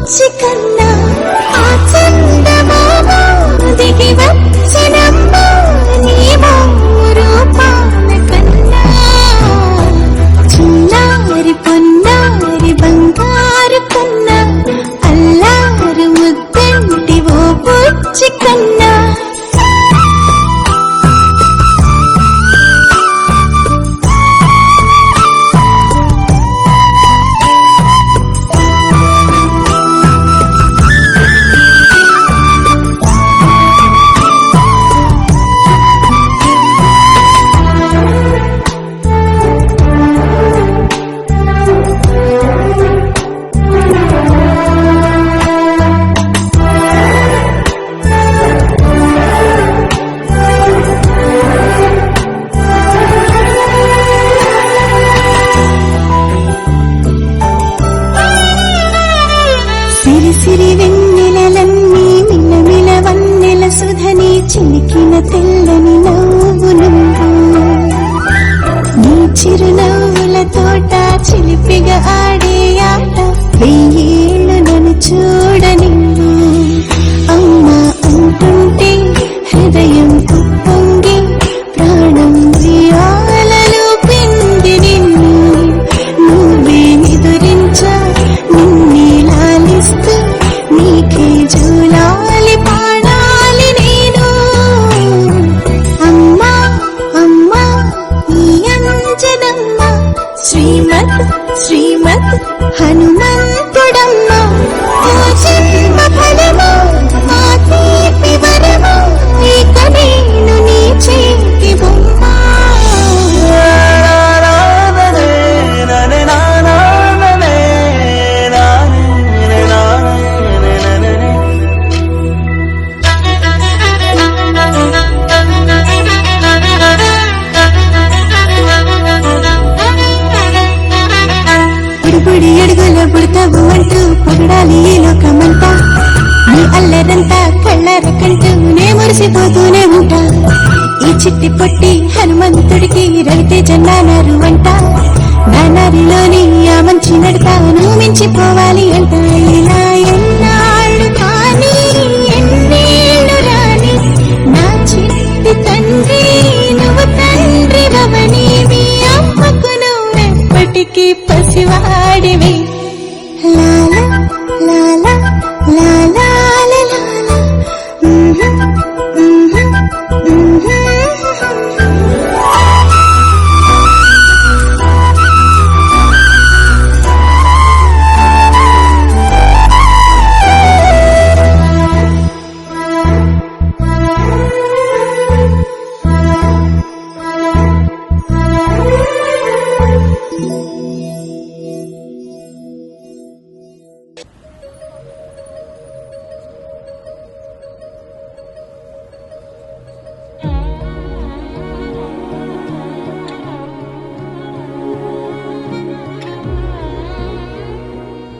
బుచ్చి కన్నా ఆ చందమామ దిగి వచ్చినమ్మ నీవు రూపాల కన్నా చిన్నారి పొన్నారి బంగారు కన్నా అల్లారు ముద్దంటి ఓ బుచ్చి కన్నా సిరి వెన్నెలన్నీ మిలమిల వన్నెల సుధని చిలికిన తెల్లని నవ్వు నువ్వు నీ చిరునవ్వుల తోట చిలిపిగా ఆడే ఆట వెయ్యేళ్ళు నన్ను చూడని అమ్మా అంటుంటే హృదయం ఉప్పొంగి ప్రాణం ఉయ్యాలలో పిండి నిన్ను నువ్వే నిదురించా నిన్నే లాలిస్తూ నీకే జూలాలి పాడాలి నేను అమ్మా అమ్మా ఈ అంజనమ్మ శ్రీమత్ శ్రీమత్ హనుమంతుడమ్మ ఓ జన్మ ఫలమా ఆ తీపి వరమా ఇక నేను నీ చేతి బొమ్మ బుడి అడుగుల పుడతావు అంటూ పొగడాలి ఈ లోకమంతా నీ అల్లరంతా కళ్ళరకంటూ నే మురిసిపోతూనే ఉంటా ఈ చిట్టి పొట్టి హనుమంతుడికి రవితేజ నానారు అంట నానారిలోని ఆ మంచి నడతా నువ్వు మించిపోవాలి అంట ఇలా ఎన్నాళ్ళు కానీ ఎన్నేళ్ళు రాని నా చిట్టి తండ్రి నువ్వు తండ్రి భవని మీ అమ్మకు నువ్వెప్పటికీ పసివాడివి లాలా లాలా లాలా